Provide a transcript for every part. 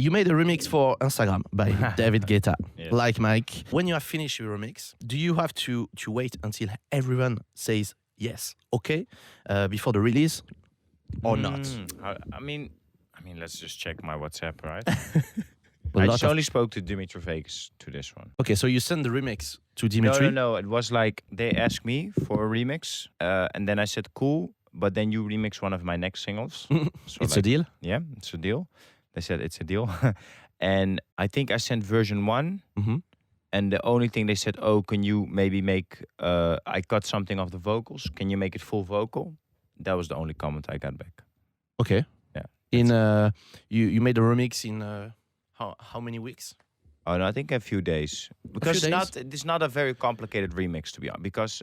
You made a remix for Instagram by David Guetta, Yes. like Mike. When you have finished your remix, do you have to wait until everyone says yes, okay, before the release, or not? I mean, let's just check my WhatsApp, right? A I lot just of- only spoke to Dimitri Vegas to this one. Okay, so you send the remix to Dimitri. No. It was like they asked me for a remix, and then I said cool, but then you remix one of my next singles. So It's a deal. Yeah, it's a deal. They said it's a deal, and I think I sent version 1. Mhm. And the only thing they said, oh, can you maybe make? I cut something of the vocals. Can you make it full vocal? That was the only comment I got back. Okay. Yeah. In you made a remix in how many weeks? Oh no, I think a few days because days? it's not a very complicated remix to be honest. Because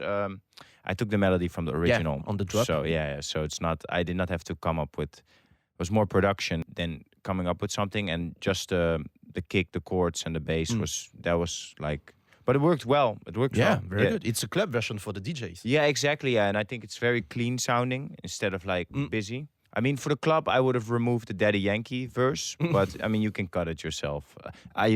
I took the melody from the original on the drop. So yeah, so it's not. I did not have to come up with. It was more production than coming up with something, and just the kick, the chords, and the bass was like. But it worked well. It worked Yeah, well. very good. It's a club version for the DJs. Yeah, exactly. Yeah, and I think it's very clean sounding instead of like busy. I mean, for the club, I would have removed the Daddy Yankee verse, but I mean, you can cut it yourself. I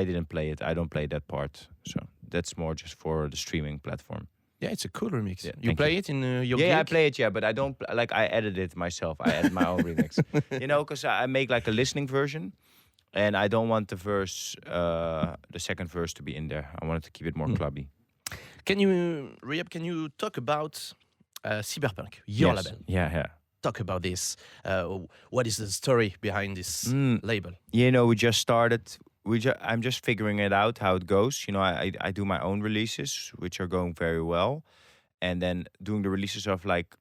didn't play it. I don't play that part, so that's more just for the streaming platform. Yeah, it's a cool remix. Yeah, You thank play you. it in your Yeah, I gig? play it. Yeah, but I don't like. I edit it myself. I edit my own remix. Because I make like a listening version, and I don't want the verse, the second verse, to be in there. I wanted to keep it more clubby. Can you talk about Cyberpunk, your Yes. label? Yeah. Talk about this. What is the story behind this label? We just started. I'm just figuring it out how it goes. I do my own releases, which are going very well, and then doing the releases of like,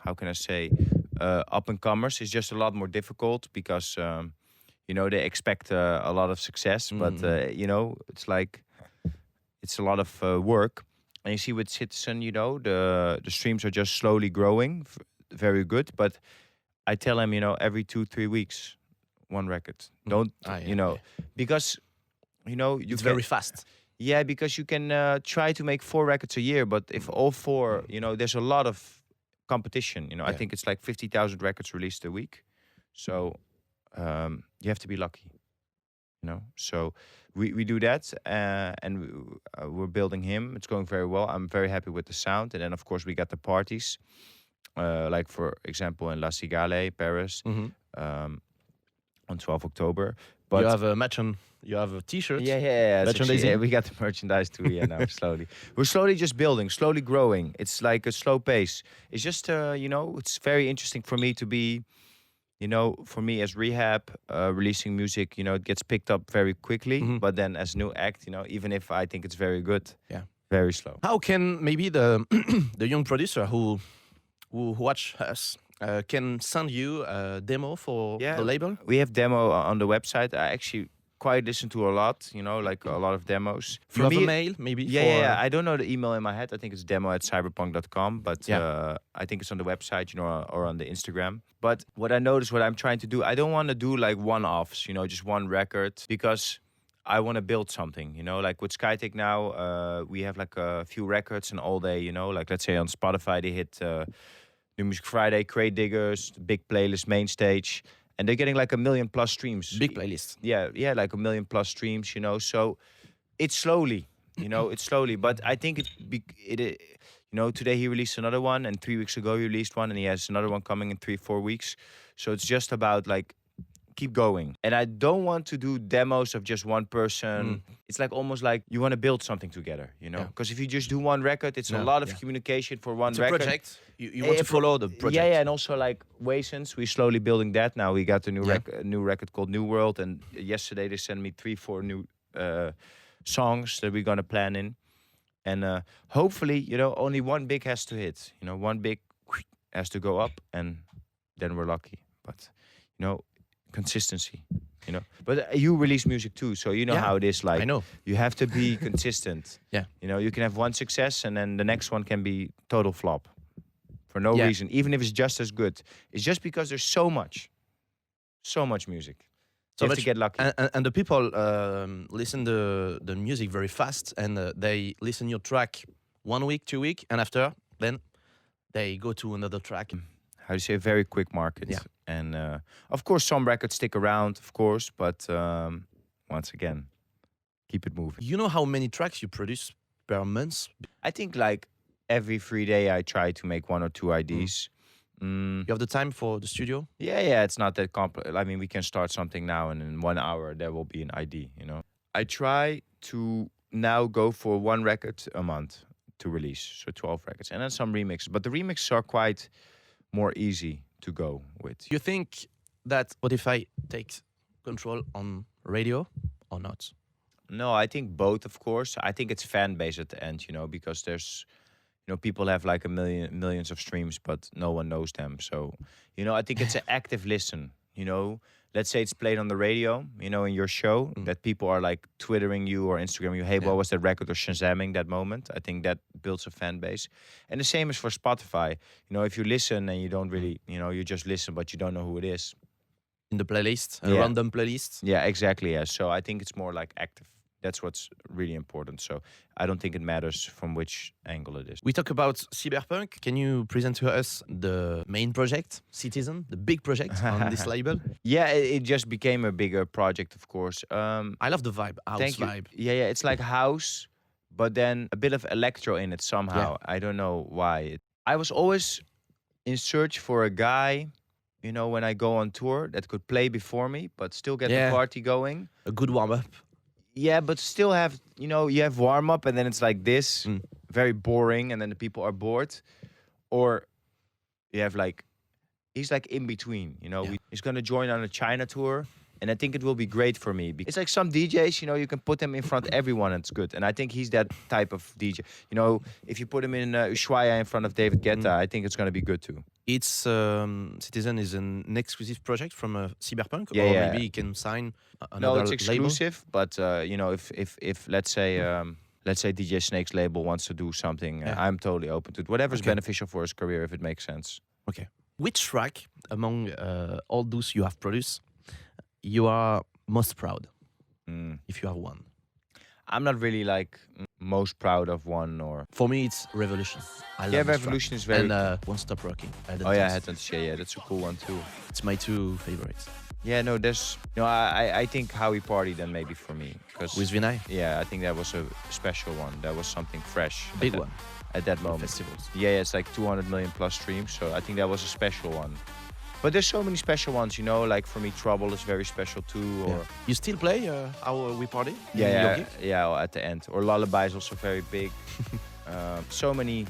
how can I say, up and comers is just a lot more difficult because, they expect a lot of success, but it's like it's a lot of work. And you see with Citizen, the streams are just slowly growing, very good. But I tell him, every 2-3 weeks, one record. Don't because you It's can, very fast. yeah, because you can try to make 4 records a year, but if all 4, there's a lot of competition. I think it's like 50,000 records released a week, so you have to be lucky. So we do that, and we're building him. It's going very well. I'm very happy with the sound, and then of course we got the parties, like for example in La Cigale, Paris, on 12 October. But You have a you have a T-shirt. yeah. Merchandising? Yeah, we got the merchandise too. Yeah, now slowly. We're slowly just building, slowly growing. It's like a slow pace. It's just, it's very interesting for me to be, for me as R3HAB, releasing music, it gets picked up very quickly. But then as new act, even if I think it's very good, very slow. How can maybe the the young producer who watch us can send you a demo for the label? We have demo on the website. I actually quite listen to a lot, like a lot of demos. You have a mail maybe? Yeah. I don't know the email in my head. I think it's demo@cyberpunk.com, but I think it's on the website, or on the Instagram. But what I noticed, what I'm trying to do, I don't want to do like one-offs, just one record, because I want to build something, like with Skytech now, we have like a few records, and all day, like let's say on Spotify, they hit New Music Friday, Crate Diggers, big playlist, main stage, and they're getting like 1 million+ streams. Big playlist. Yeah, like 1 million+ streams, so it's slowly, it's slowly, but I think today he released another one, and 3 weeks ago he released one, and he has another one coming in 3-4 weeks. So it's just about like keep going. And I don't want to do demos of just one person. It's like almost like you want to build something together, because if you just do one record, it's a lot of communication for one It's record. a project. You want to follow the project. Yeah, and also like Wasens, we're slowly building that now. We got a new record called New World, and yesterday they sent me 3-4 new songs that we're gonna plan in, and hopefully, only one big has to hit. One big has to go up, and then we're lucky. But consistency. But you release music too, so how it is. Like, I know. You have to be consistent. Yeah. You can have one success, and then the next one can be total flop for no reason, even if it's just as good. It's just because there's so much music. So you have to get lucky. And the people listen the music very fast, and they listen your track 1 week, 2 week, and after then they go to another track. How do you say, a very quick market. Yeah. And of course, some records stick around, of course, but once again, keep it moving. You know how many tracks you produce per month? I think like every free day I try to make 1 or 2 IDs. You have the time for the studio? Yeah, it's not that complex. I mean, we can start something now, and in 1 hour there will be an ID. You know, I try to now go for 1 record a month to release, so 12 records, and then some remixes. But the remixes are quite more easy to go with. You think that Spotify takes control on radio or not? No, I think both, of course. I think it's fan base at the end, you know, because there's, you know, people have like millions of streams, but no one knows them. So, you know, I think it's an active listen, you know. Let's say it's played on the radio, you know, in your show, that people are like twittering you or Instagramming you, hey, what was that record, or Shazamming that moment. I think that builds a fan base. And the same is for Spotify. You know, if you listen and you don't really, you know, you just listen, but you don't know who it is. In the playlist, a random playlist? Yeah, exactly. Yeah. So I think it's more like active. That's what's really important. So I don't think it matters from which angle it is. We talk about cyberpunk. Can you present to us the main project, Citizen, the big project on this label? Yeah, it just became a bigger project, of course. I love the vibe, house vibe. Yeah, it's like house, but then a bit of electro in it somehow. I don't know why. I was always in search for a guy, you know, when I go on tour, that could play before me, but still get the party going. A good warm-up. Yeah, but still have, you know, you have warm up and then it's like this, very boring, and then the people are bored. Or you have like, he's like in between, you know. He's going to join on a China tour, and I think it will be great for me. It's like some DJs, you know, you can put them in front of everyone and it's good. And I think he's that type of DJ. You know, if you put him in Ushuaia in front of David Guetta, I think it's going to be good too. It's Citizen is an exclusive project from Cyberpunk, or maybe he can sign another label? No, it's exclusive, label? But you know, if let's say DJ Snake's label wants to do something, I'm totally open to it. Whatever's beneficial for his career, if it makes sense. Okay. Which track among all those you have produced you are most proud, if you have one? I'm not really like most proud of one, or. For me, it's Revolution. I love Revolution is very. And Won't Stop Rocking. That's a cool one too. It's my 2 favorites. Yeah, no, there's. You know, I think How We Party then maybe for me, because with Vinay. Yeah, I think that was a special one. That was something fresh. Big one. At that moment. Festivals. Yeah, it's like 200 million plus streams. So I think that was a special one. But there's so many special ones, you know, like for me, Trouble is very special too. Or You still play How We Party? Yeah, at the end. Or Lullaby is also very big. So many.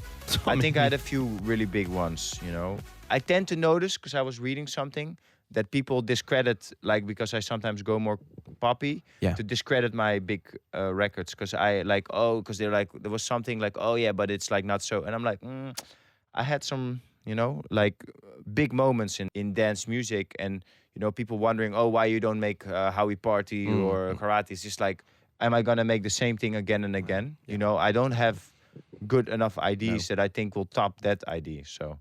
I think I had a few really big ones, you know. I tend to notice, because I was reading something, that people discredit, like, because I sometimes go more poppy, to discredit my big records. Because I like, because they're like, there was something like, but it's like not so. And I'm like, I had some, you know, like big moments in dance music, and, you know, people wondering, why you don't make How We Party or Karate. It's just like, am I going to make the same thing again and again? You know, I don't have good enough IDs that I think will top that ID. So,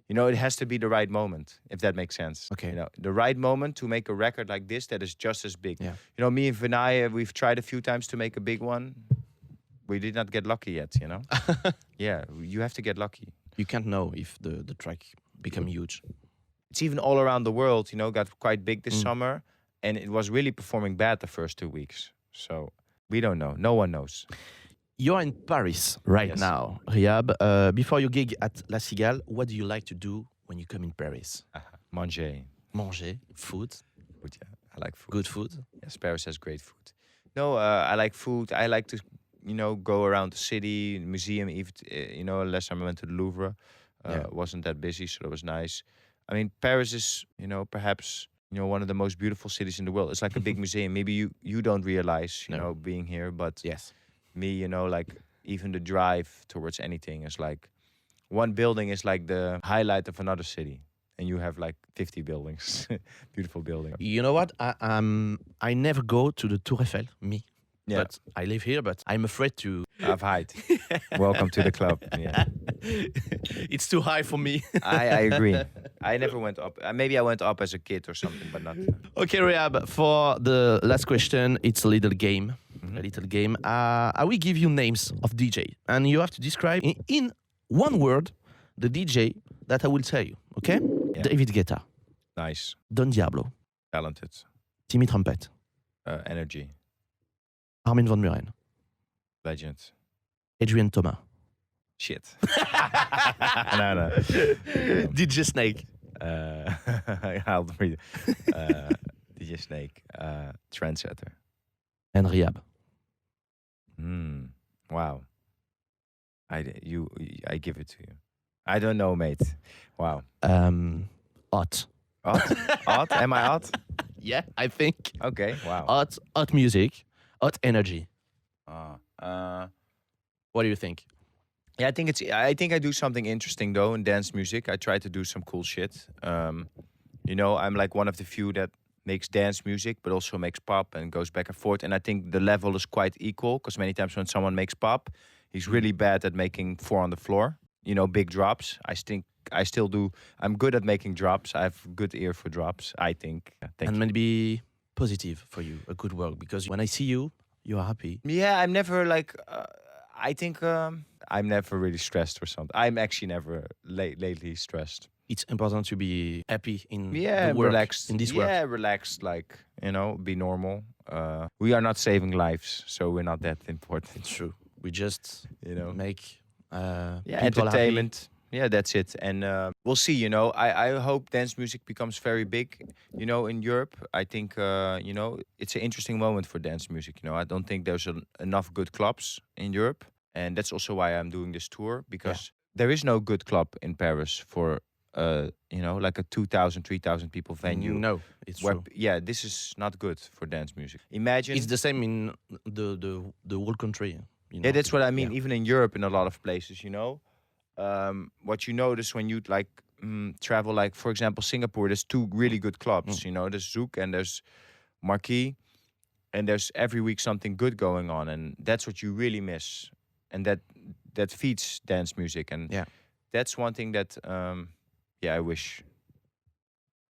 you know, it has to be the right moment, if that makes sense. Okay. You know, the right moment to make a record like this that is just as big. Yeah. You know, me and Vinay, we've tried a few times to make a big one. We did not get lucky yet, you know? Yeah, you have to get lucky. You can't know if the track become huge. It's even all around the world, you know, got quite big this summer. And it was really performing bad the first 2 weeks. So we don't know. No one knows. You're in Paris right now, R3HAB. Before your gig at La Cigale, what do you like to do when you come in Paris? Manger. Food. Food, yeah. I like food. Good food? Yes, Paris has great food. No, I like food. I like to, you know, go around the city, museum, even, you know, last time I went to the Louvre. Wasn't that busy, so that was nice. I mean, Paris is, you know, perhaps, you know, one of the most beautiful cities in the world. It's like a big museum. Maybe you don't realize, you know, being here, but me, you know, like even the drive towards anything is like, one building is like the highlight of another city, and you have like 50 buildings, beautiful buildings. You know what? I never go to the Tour Eiffel, me. Yeah. But I live here, but I'm afraid to have height. Welcome to the club. Yeah. It's too high for me. I agree. I never went up. Maybe I went up as a kid or something, but not. Okay, R3HAB, for the last question, it's a little game. A little game. I will give you names of DJ, and you have to describe in one word the DJ that I will tell you. Okay? Yeah. David Guetta. Nice. Don Diablo, Talented. Timmy Trumpet, Energy. Armin van Buuren, Legend. Adrien Toma, Shit. No. DJ Snake, I'll read. DJ Snake. Trendsetter. and R3HAB. Wow. I give it to you. I don't know, mate. Wow. Hot. Odd? Am I odd? Yeah, I think. Okay. Wow. Hot music, hot energy. What What do you think? Yeah, I think I do something interesting though in dance music. I try to do some cool shit. I'm like one of the few that makes dance music, but also makes pop and goes back and forth. And I think the level is quite equal because many times when someone makes pop, he's really bad at making 4 on the floor. Big drops. I still do. I'm good at making drops. I have good ear for drops. I think. Thank And you. maybe positive for you, a good work, because when I see you, you are happy. Yeah, I'm never like. I think I'm never really stressed or something. I'm actually never lately stressed. It's important to be happy in Yeah, the work, relaxed. in this work. Yeah, relaxed. Like be normal. We are not saving lives, so we're not that important. It's true. We just make people Entertainment. Yeah, that's it. And we'll see. I hope dance music becomes very big. In Europe, I think it's an interesting moment for dance music. I don't think there's enough good clubs in Europe, and that's also why I'm doing this tour because there is no good club in Paris for like a 2,000, 3,000 people happy. venue. No, it's true. Yeah, this is not good for dance music. Imagine It's the same in the whole country. Yeah, that's what I mean. Yeah. Even in Europe, in a lot of places, what you notice when you travel, like for example, Singapore. There's 2 really good clubs. There's Zouk and there's Marquee, and there's every week something good going on, and that's what you really miss, and that feeds dance music, and that's one thing that I wish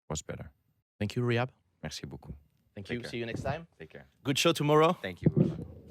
was better. Thank you, R3HAB. Merci beaucoup. Thank Take you. care. See you next time. Take care. Good show tomorrow. Thank you.